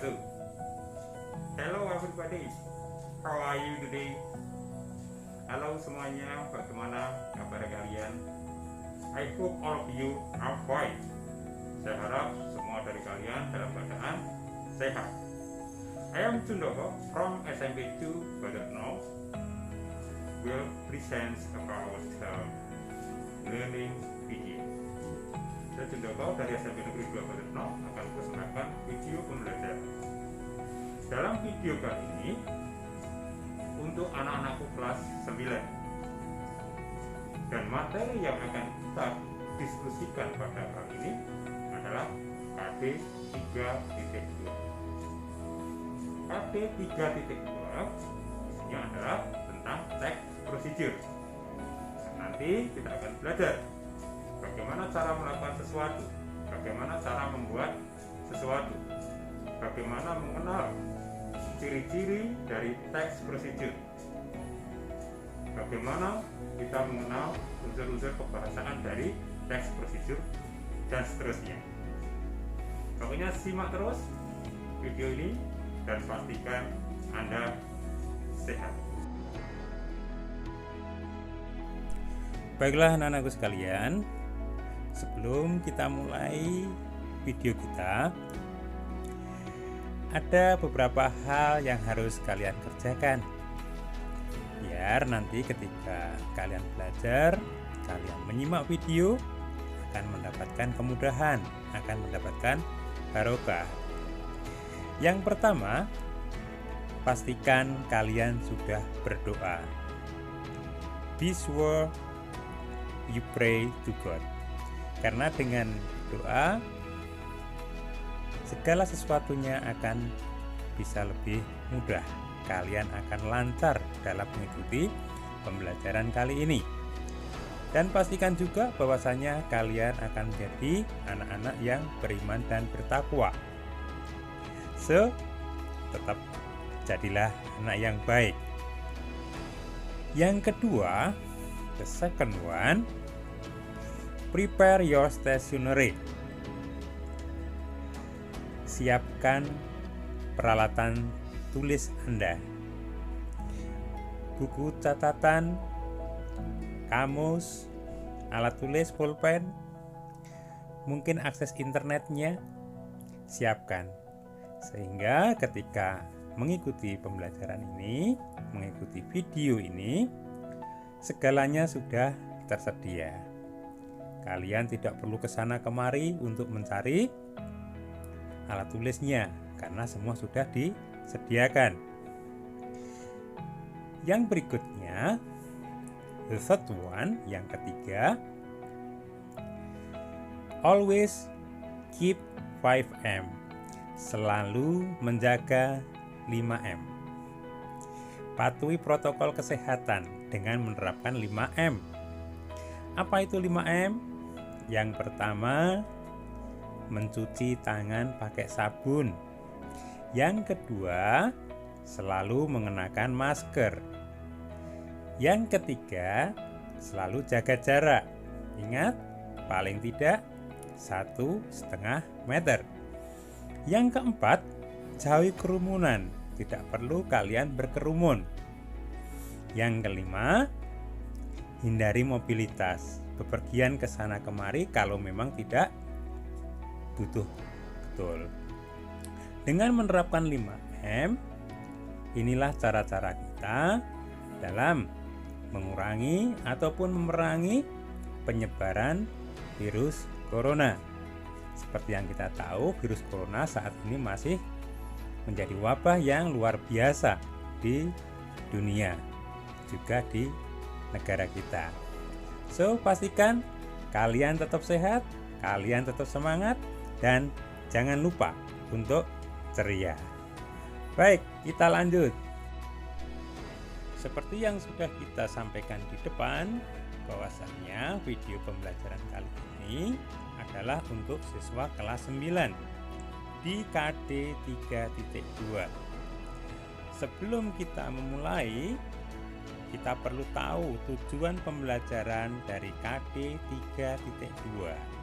Wabarakatuh. Hello everybody, how are you today? Halo semuanya, bagaimana kabar kalian? I hope all of you are fine. Saya harap semua dari kalian dalam keadaan sehat. I am Cundoko from SMP 2 Badakno will present about learning video. Saya Cundoko dari SMP Negeri 2 Badakno akan mempersembahkan video pembelajaran. Dalam video kali ini untuk anak-anakku kelas 9, dan materi yang akan kita diskusikan pada kali ini adalah KD 3.2. KD 3.2 isinya adalah tentang text procedure. Nanti kita akan belajar bagaimana cara melakukan sesuatu, bagaimana cara membuat sesuatu, bagaimana mengenal ciri-ciri dari text procedure, bagaimana kita mengenal unsur-unsur kebahasaan dari text procedure, dan seterusnya. Pokoknya simak terus video ini dan pastikan Anda sehat. Baiklah anak-anakku sekalian, sebelum kita mulai video kita, ada beberapa hal yang harus kalian kerjakan biar nanti ketika kalian belajar, kalian menyimak video akan mendapatkan kemudahan, akan mendapatkan barokah. Yang pertama, pastikan kalian sudah berdoa. Be sure you pray to God. Karena dengan doa segala sesuatunya akan bisa lebih mudah. Kalian akan lancar dalam mengikuti pembelajaran kali ini. Dan pastikan juga bahwasanya kalian akan menjadi anak-anak yang beriman dan bertakwa. So, tetap jadilah anak yang baik. Yang kedua, the second one, prepare your stationery. Siapkan peralatan tulis Anda. Buku catatan, kamus, alat tulis, pulpen, mungkin akses internetnya, siapkan. Sehingga ketika mengikuti pembelajaran ini, mengikuti video ini, segalanya sudah tersedia. Kalian tidak perlu kesana kemari untuk mencari alat tulisnya, karena semua sudah disediakan. Yang berikutnya, the third one, yang ketiga, always keep 5M. Selalu menjaga 5M. Patuhi protokol kesehatan dengan menerapkan 5M. Apa itu 5M? Yang pertama, mencuci tangan pakai sabun. Yang kedua, selalu mengenakan masker. Yang ketiga, selalu jaga jarak. Ingat, paling tidak 1,5 meter. Yang keempat, jauhi kerumunan. Tidak perlu kalian berkerumun. Yang kelima, hindari mobilitas. Bepergian ke sana kemari kalau memang tidak butuh betul. Dengan menerapkan 5M, inilah cara-cara kita dalam mengurangi ataupun memerangi penyebaran virus corona. Seperti yang kita tahu, virus corona saat ini masih menjadi wabah yang luar biasa di dunia, juga di negara kita. So, pastikan kalian tetap sehat, kalian tetap semangat, dan jangan lupa untuk ceria. Baik, kita lanjut. Seperti yang sudah kita sampaikan di depan, bahwasannya video pembelajaran kali ini adalah untuk siswa kelas 9 di KD 3.2. Sebelum kita memulai, kita perlu tahu tujuan pembelajaran dari KD 3.2.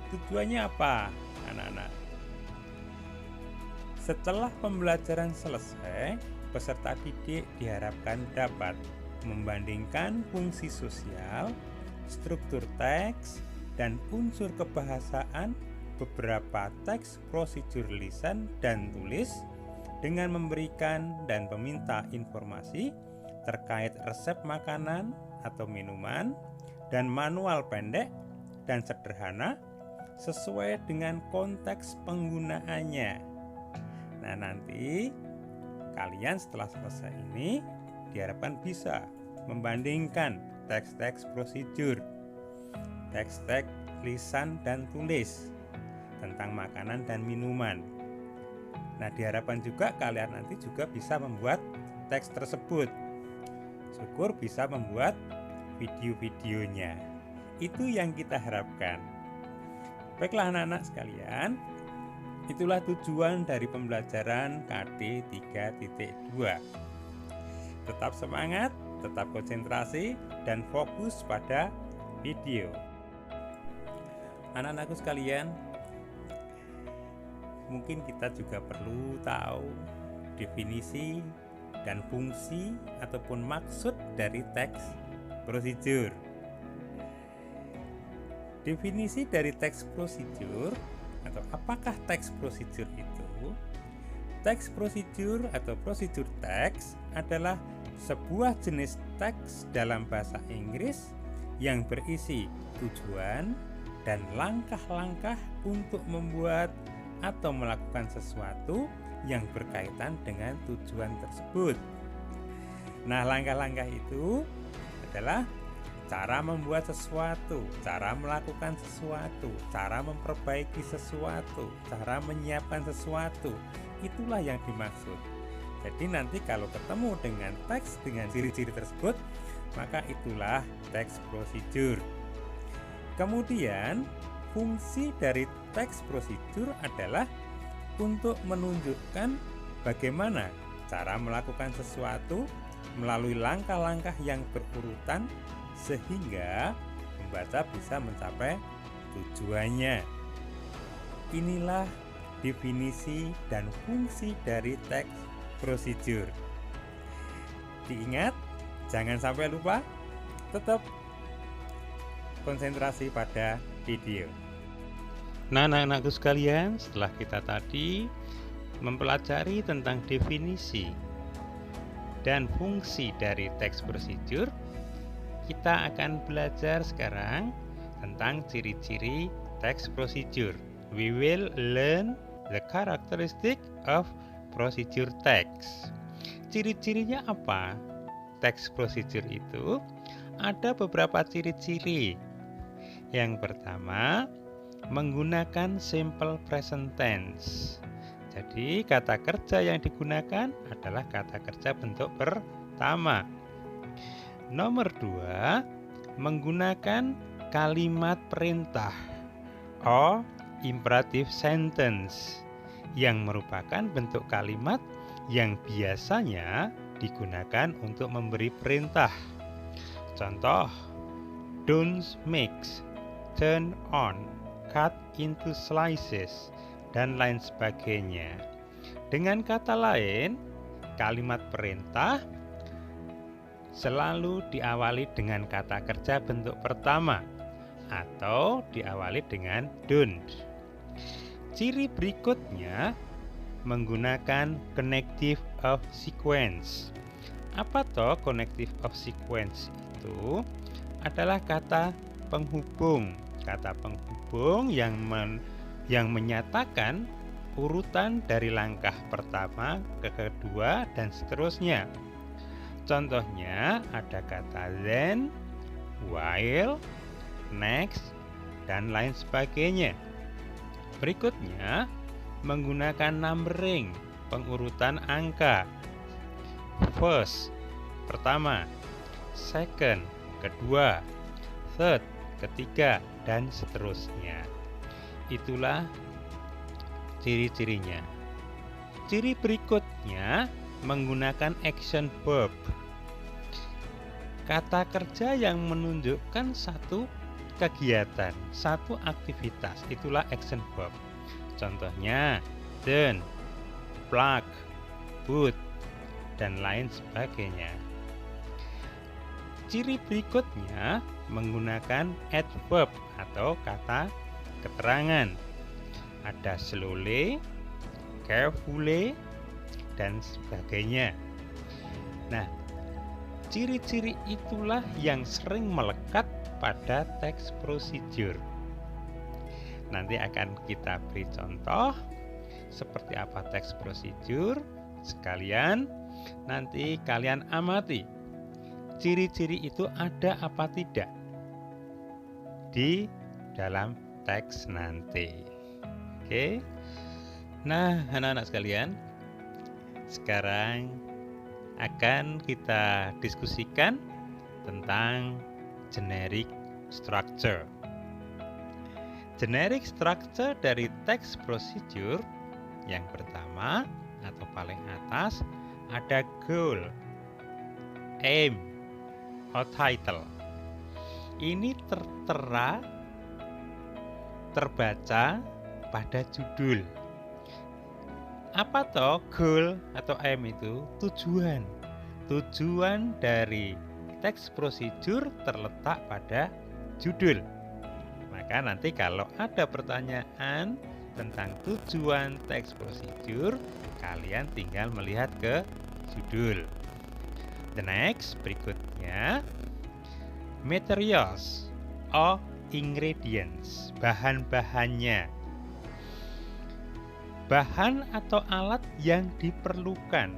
Tujuannya apa, anak-anak? Setelah pembelajaran selesai, peserta didik diharapkan dapat membandingkan fungsi sosial, struktur teks, dan unsur kebahasaan beberapa teks prosedur lisan dan tulis dengan memberikan dan meminta informasi terkait resep makanan atau minuman dan manual pendek dan sederhana sesuai dengan konteks penggunaannya. Nah, nanti kalian setelah selesai ini diharapkan bisa membandingkan teks-teks prosedur, teks-teks lisan dan tulis tentang makanan dan minuman. Nah, diharapkan juga kalian nanti juga bisa membuat teks tersebut. Syukur bisa membuat video-videonya. Itu yang kita harapkan. Baiklah anak-anak sekalian, itulah tujuan dari pembelajaran KD 3.2. Tetap semangat, tetap konsentrasi, dan fokus pada video. Anak-anakku sekalian, mungkin kita juga perlu tahu definisi dan fungsi ataupun maksud dari teks prosedur. Definisi dari teks prosedur atau apakah teks prosedur itu? Teks prosedur atau prosedur teks adalah sebuah jenis teks dalam bahasa Inggris yang berisi tujuan dan langkah-langkah untuk membuat atau melakukan sesuatu yang berkaitan dengan tujuan tersebut. Nah, langkah-langkah itu adalah cara membuat sesuatu, cara melakukan sesuatu, cara memperbaiki sesuatu, cara menyiapkan sesuatu. Itulah yang dimaksud. Jadi nanti kalau ketemu dengan teks dengan ciri-ciri tersebut, maka itulah teks prosedur. Kemudian, fungsi dari teks prosedur adalah untuk menunjukkan bagaimana cara melakukan sesuatu melalui langkah-langkah yang berurutan sehingga pembaca bisa mencapai tujuannya. Inilah definisi dan fungsi dari teks prosedur. Diingat, jangan sampai lupa, tetap konsentrasi pada video. Nah, anak-anakku sekalian, setelah kita tadi mempelajari tentang definisi dan fungsi dari teks prosedur, kita akan belajar sekarang tentang ciri-ciri teks prosedur. We will learn the characteristic of procedure text. Ciri-cirinya apa? Teks prosedur itu ada beberapa ciri-ciri. Yang pertama, menggunakan simple present tense. Jadi kata kerja yang digunakan adalah kata kerja bentuk pertama. Nomor 2, menggunakan kalimat perintah or imperative sentence yang merupakan bentuk kalimat yang biasanya digunakan untuk memberi perintah. Contoh, don't mix, turn on, cut into slices, dan lain sebagainya. Dengan kata lain, kalimat perintah selalu diawali dengan kata kerja bentuk pertama atau diawali dengan don't. Ciri berikutnya menggunakan connective of sequence. Apa toh connective of sequence itu? Adalah kata penghubung. Kata penghubung yang menyatakan urutan dari langkah pertama ke kedua dan seterusnya. Contohnya ada kata then, while, next, dan lain sebagainya. Berikutnya menggunakan numbering, pengurutan angka. First, pertama, second, kedua, third, ketiga, dan seterusnya. Itulah ciri-cirinya. Ciri berikutnya menggunakan action verb. Kata kerja yang menunjukkan satu kegiatan, satu aktivitas, itulah action verb. Contohnya, done, plug, boot, dan lain sebagainya. Ciri berikutnya menggunakan adverb atau kata keterangan. Ada slowly, carefully, dan sebagainya. Nah, ciri-ciri itulah yang sering melekat pada teks procedure. Nanti akan kita beri contoh seperti apa teks procedure. Sekalian nanti kalian amati ciri-ciri itu ada apa tidak di dalam teks nanti. Oke. Nah, anak-anak sekalian, sekarang akan kita diskusikan tentang generic structure. Generic structure dari teks procedure yang pertama atau paling atas ada goal, aim, atau title. Ini tertera, terbaca pada judul. Apa toh goal atau aim itu? Tujuan. Tujuan dari teks procedure terletak pada judul. Maka nanti kalau ada pertanyaan tentang tujuan teks procedure, kalian tinggal melihat ke judul. The next, berikutnya, materials or ingredients, bahan-bahannya. Bahan atau alat yang diperlukan.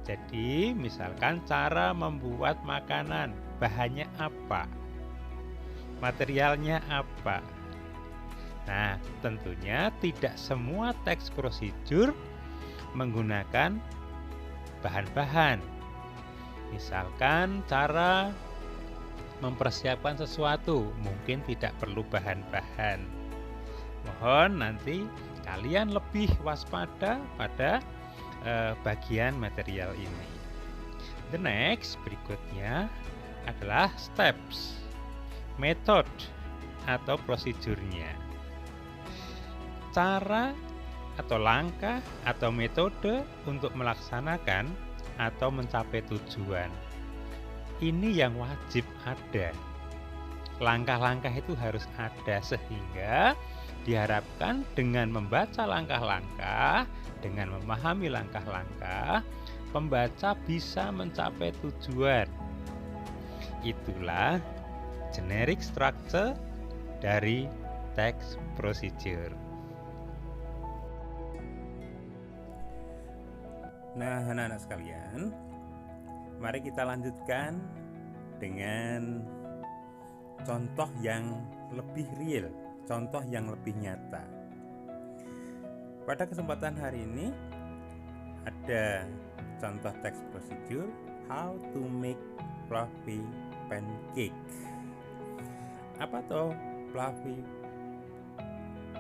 Jadi, misalkan cara membuat makanan, bahannya apa? Materialnya apa? Nah, tentunya tidak semua teks procedure menggunakan bahan-bahan. Misalkan cara mempersiapkan sesuatu mungkin tidak perlu bahan-bahan. Mohon nanti kalian lebih waspada pada bagian material ini. The next, berikutnya adalah steps, method atau prosedurnya. Cara atau langkah atau metode untuk melaksanakan atau mencapai tujuan. Ini yang wajib ada. Langkah-langkah itu harus ada sehingga diharapkan dengan membaca langkah-langkah, dengan memahami langkah-langkah, pembaca bisa mencapai tujuan. Itulah generic structure dari teks procedure. Nah, anak-anak sekalian, mari kita lanjutkan dengan contoh yang lebih real, contoh yang lebih nyata. Pada kesempatan hari ini ada contoh teks procedure how to make fluffy pancake. Apa toh fluffy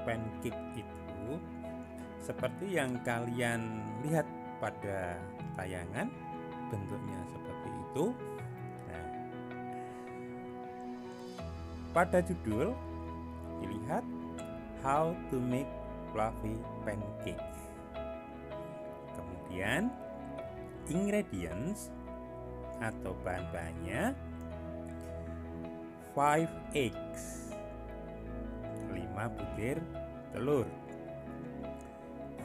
pancake itu? Seperti yang kalian lihat pada tayangan, bentuknya seperti itu. Nah, pada judul dilihat how to make fluffy pancake. Kemudian ingredients atau bahan-bahannya 5 eggs, 5 butir telur,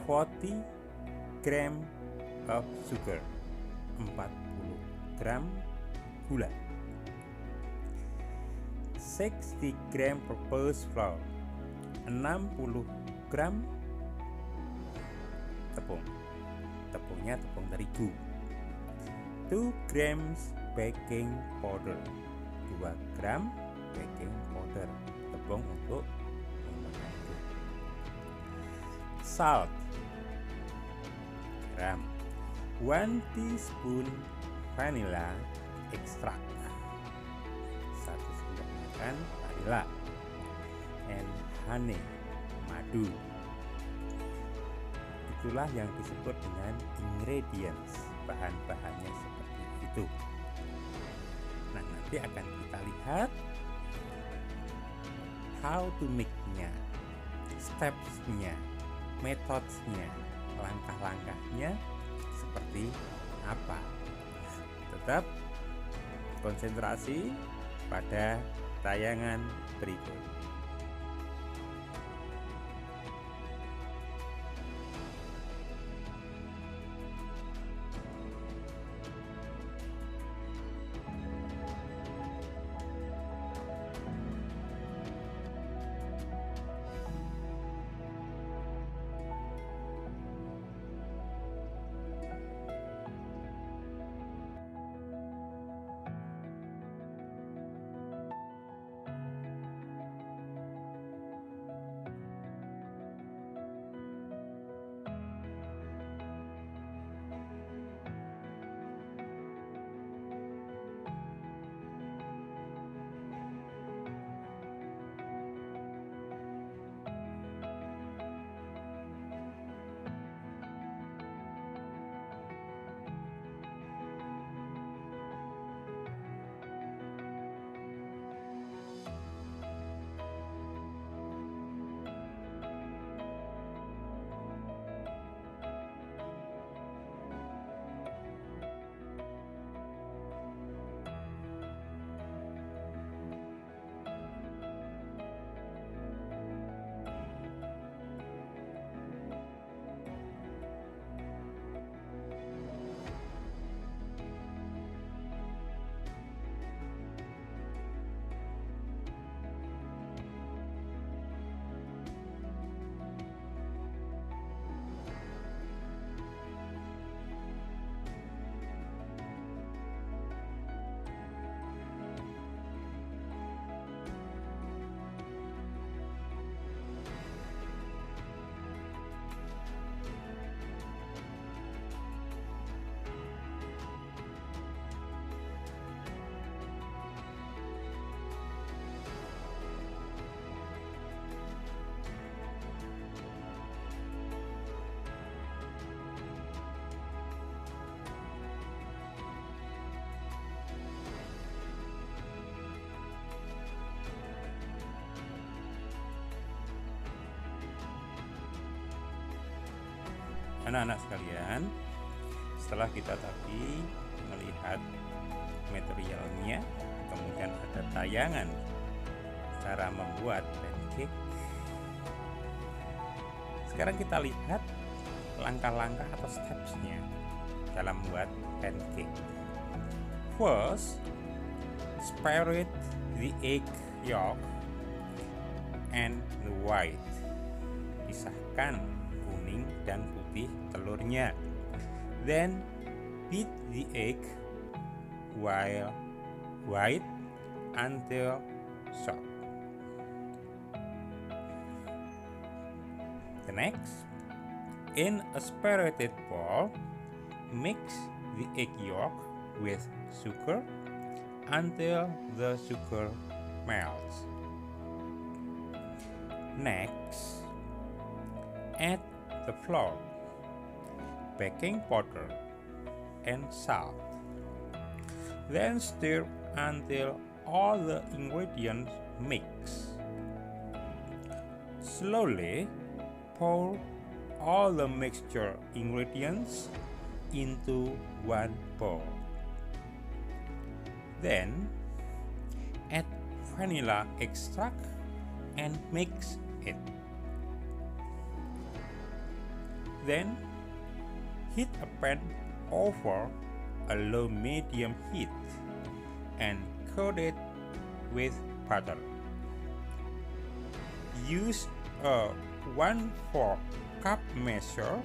40 gram of sugar, 40 gram gula, 60 gram purpose flour, 60 gram tepung. Tepungnya tepung terigu. 2 grams baking powder, 2 gram baking powder, tepung untuk memasak itu. Salt gram, 1 teaspoon vanilla extract, 1 sendok makan vanilla, and honey, madu. Itulah yang disebut dengan ingredients, bahan-bahannya seperti itu. Nah, nanti akan kita lihat how to make-nya, steps-nya, methods-nya. langkah-langkahnya seperti apa. Tetap konsentrasi pada tayangan berikut. Anak-anak sekalian, setelah kita tadi melihat materialnya, kemudian ada tayangan cara membuat pancake. Sekarang kita lihat langkah-langkah atau steps-nya dalam membuat pancake. First, separate the egg yolk and the white. Pisahkan kuning dan putih telurnya. Then beat the egg while white until soft. The next, in a separated bowl, mix the egg yolk with sugar until the sugar melts. Next, add the flour, baking powder, and salt. Then stir until all the ingredients mix. Slowly pour all the mixture ingredients into one bowl. Then add vanilla extract and mix it. Then heat a pan over a low-medium heat and coat it with butter. Use a 1/4 cup measure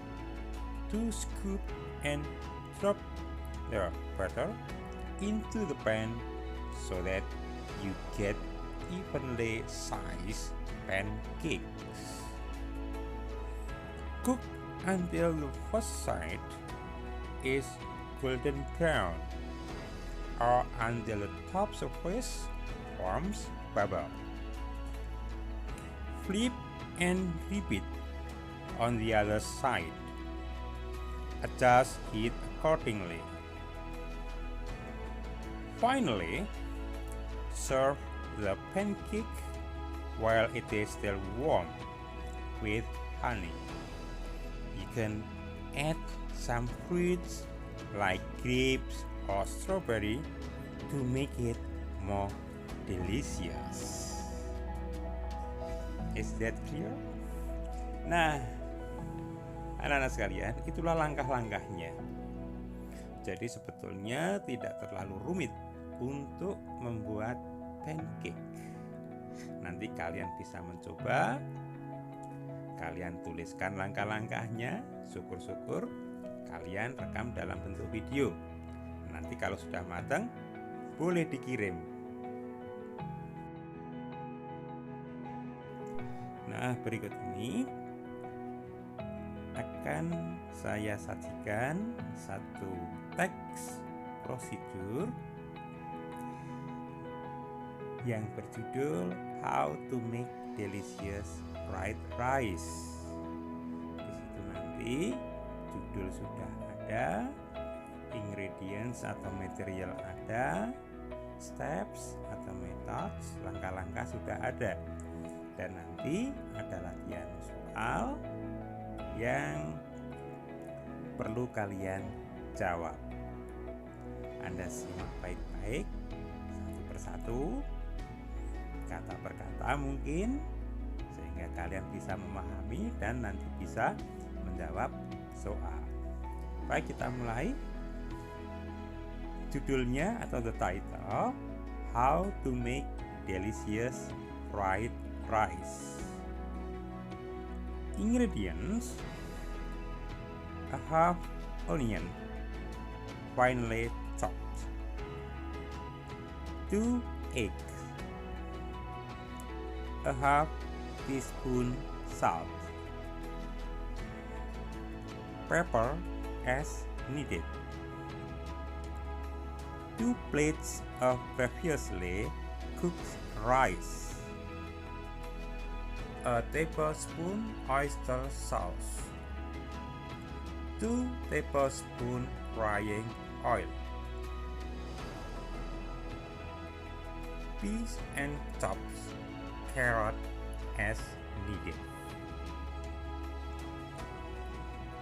to scoop and drop the butter into the pan so that you get evenly sized pancakes. Cook until the first side is golden brown or until the top surface forms bubble. Flip and repeat on the other side. Adjust heat accordingly. Finally, serve the pancake while it is still warm with honey. You can add some fruits like grapes or strawberry to make it more delicious. Is that clear? Nah, anak-anak sekalian, itulah langkah-langkahnya. Jadi sebetulnya tidak terlalu rumit untuk membuat pancake. Nanti kalian bisa mencoba, kalian tuliskan langkah-langkahnya, syukur-syukur kalian rekam dalam bentuk video. Nanti kalau sudah matang, boleh dikirim. Nah, berikut ini akan saya sajikan satu teks prosedur yang berjudul How to Make Delicious Fried Rice. Di situ nanti judul sudah ada, ingredients atau material ada, steps atau methods, langkah-langkah sudah ada. Dan nanti ada latihan soal yang perlu kalian jawab. Anda simak baik-baik satu persatu, kata per kata mungkin, sehingga kalian bisa memahami dan nanti bisa menjawab soal. Baik, kita mulai. Judulnya atau the title, How to Make Delicious Fried Rice. Ingredients: a half onion, finely chopped, 2 eggs, a half teaspoon salt, pepper as needed, 2 plates of previously cooked rice, a tablespoon oyster sauce, 2 tablespoons frying oil, peas and chopped carrot as needed.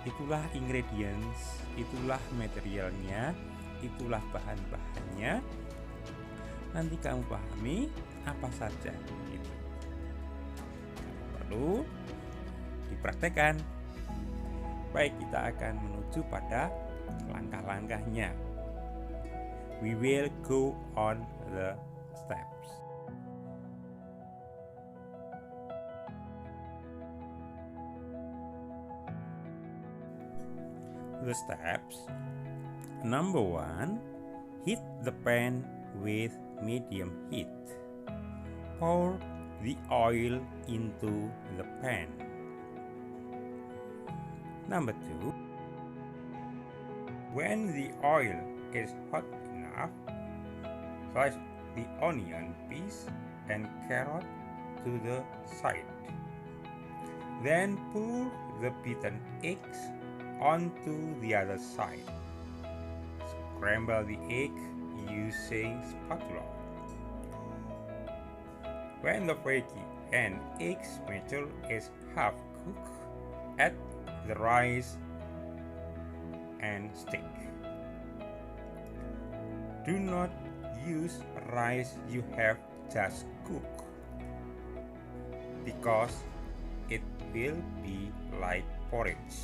Itulah ingredients, itulah materialnya, itulah bahan-bahannya. Nanti kamu pahami apa saja itu. Perlu dipraktekkan. Baik, kita akan menuju pada langkah-langkahnya. We will go on the steps. The steps. Number 1, heat the pan with medium heat. Pour the oil into the pan. Number 2, when the oil is hot enough, slice the onion, peas, and carrot to the side. Then pour the beaten eggs onto the other side. Scramble the egg using spatula. When the veggie and eggs mixture is half cooked, add the rice and stick. Do not use rice you have just cooked, because it will be like porridge.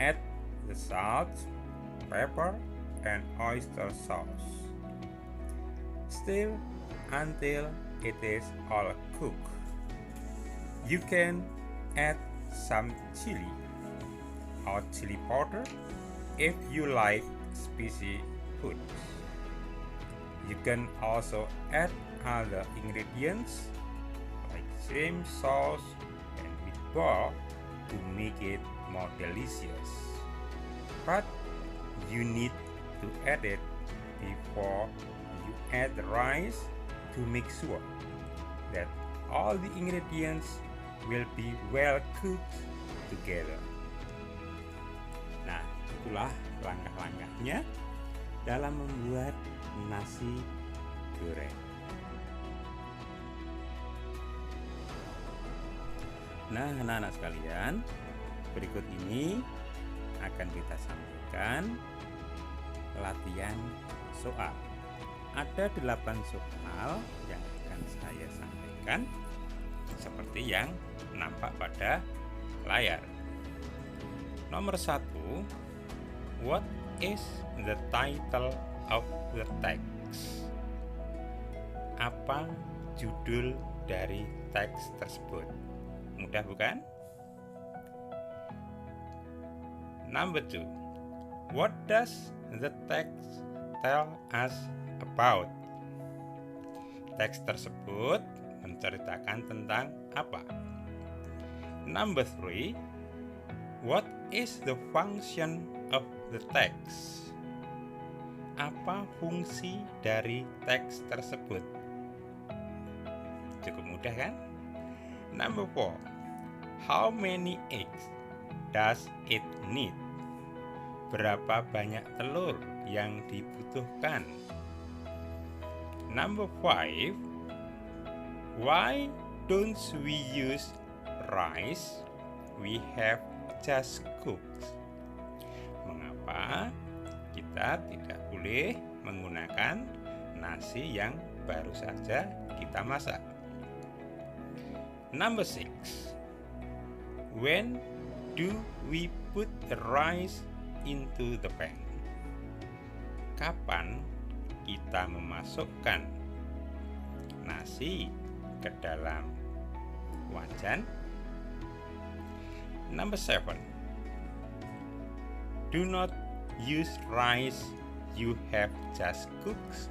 Add the salt, pepper, and oyster sauce. Stir until it is all cooked. You can add some chili or chili powder if you like spicy food. You can also add other ingredients like shrimp sauce and meatball to make it more delicious. But you need to add it before you add the rice to make sure that all the ingredients will be well cooked together. Nah, itulah langkah-langkahnya dalam membuat nasi goreng. Nah, anak-anak sekalian, berikut ini akan kita sampaikan latihan soal. Ada 8 soal yang akan saya sampaikan seperti yang nampak pada layar. Nomor 1, what is the title of the text? Apa judul dari teks tersebut? Mudah bukan? Number 2, what does the text tell us about? Teks tersebut menceritakan tentang apa? Number 3, what is the function of the text? Apa fungsi dari teks tersebut? Cukup mudah kan? Number 4, how many eggs does it need? Berapa banyak telur yang dibutuhkan? Number 5, why don't we use rice? We have just cooked. Mengapa kita tidak boleh menggunakan nasi yang baru saja kita masak? Number 6, when do we put the rice into the pan? Kapan kita memasukkan nasi ke dalam wajan? Number 7, do not use rice you have just cooked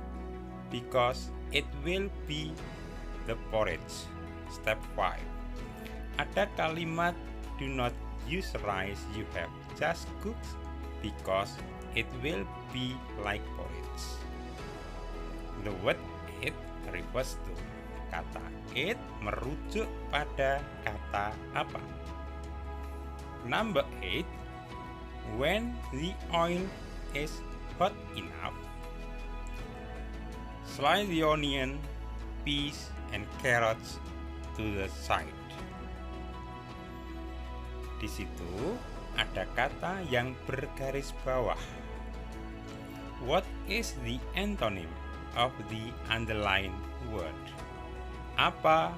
because it will be the porridge. Step 5, ada kalimat do not use rice you have just cooked because it will be like porridge. The word it refers to. Kata it merujuk pada kata apa? Number 8, when the oil is hot enough, slide the onion, peas, and carrots to the side. Di situ ada kata yang bergaris bawah. What is the antonym of the underlined word? Apa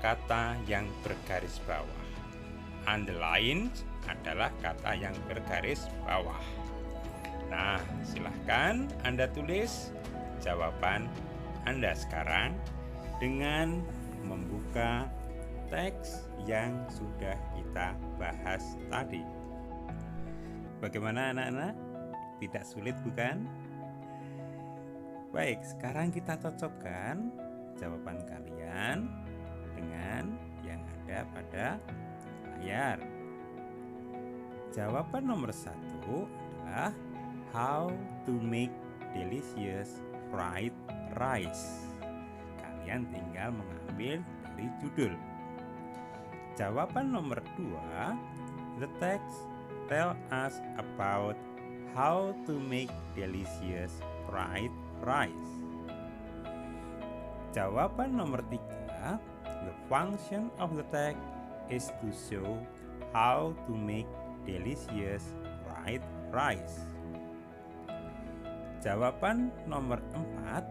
kata yang bergaris bawah? Underline adalah kata yang bergaris bawah. Nah, silahkan Anda tulis jawaban Anda sekarang dengan membuka teks yang sudah kita bahas tadi. Bagaimana anak-anak? Tidak sulit bukan? Baik, sekarang kita cocokkan jawaban kalian dengan yang ada pada layar. Jawaban nomor 1 adalah how to make delicious fried rice. Kalian tinggal mengambil dari judul. Jawaban nomor 2, the text tell us about how to make delicious fried rice. Jawaban nomor 3, the function of the text is to show how to make delicious fried rice. Jawaban nomor 4,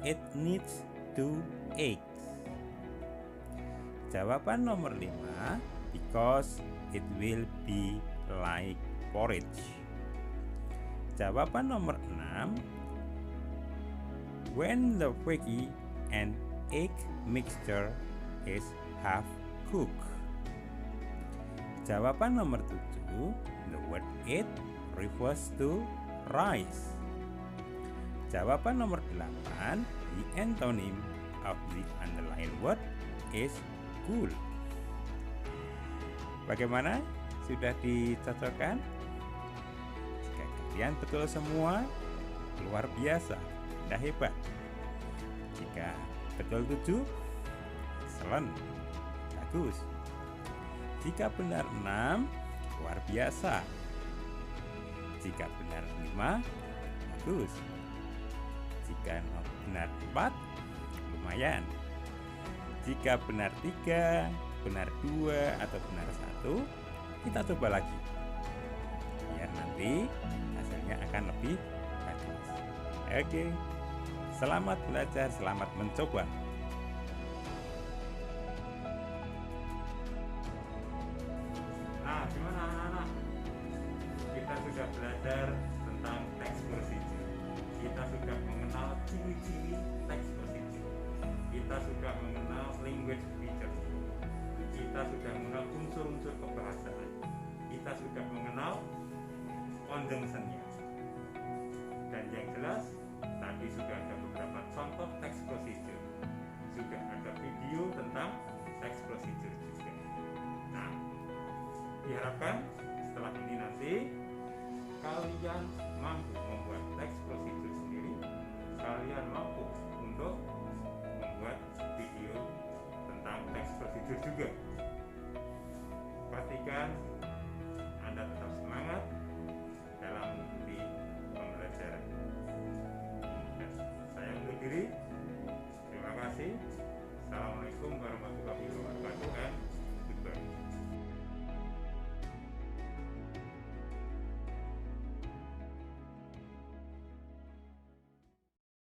it needs 2 eggs. Jawaban nomor 5, because it will be like porridge. Jawaban nomor 6, when the veggie and egg mixture is half cooked. Jawaban nomor 7, the word it refers to rice. Jawaban nomor 8, the antonym of the underlined word is cool. Bagaimana? Sudah dicocokkan? Jika kalian betul semua, luar biasa, Anda hebat. Jika betul 7, excellent, bagus. Jika benar 6, luar biasa. Jika benar 5, bagus. Jika benar 4, lumayan. Jika benar 3, benar 2, atau benar 1, kita coba lagi biar nanti hasilnya akan lebih bagus. Oke, selamat belajar, selamat mencoba. Nah, gimana anak-anak? Kita sudah belajar tentang text procedure. Kita sudah mengenal ciri-ciri text procedure. Kita sudah mengenal language feature. Kita sudah mengenal unsur-unsur kebahasaan. Kita sudah mengenal conjunction-nya. Dan yang jelas, tadi sudah ada beberapa contoh text procedure. Sudah ada video tentang text procedure juga. Nah, diharapkan setelah ini nanti kalian mampu membuat text procedure sendiri, kalian mampu untuk membuat video tentang text procedure juga. Pastikan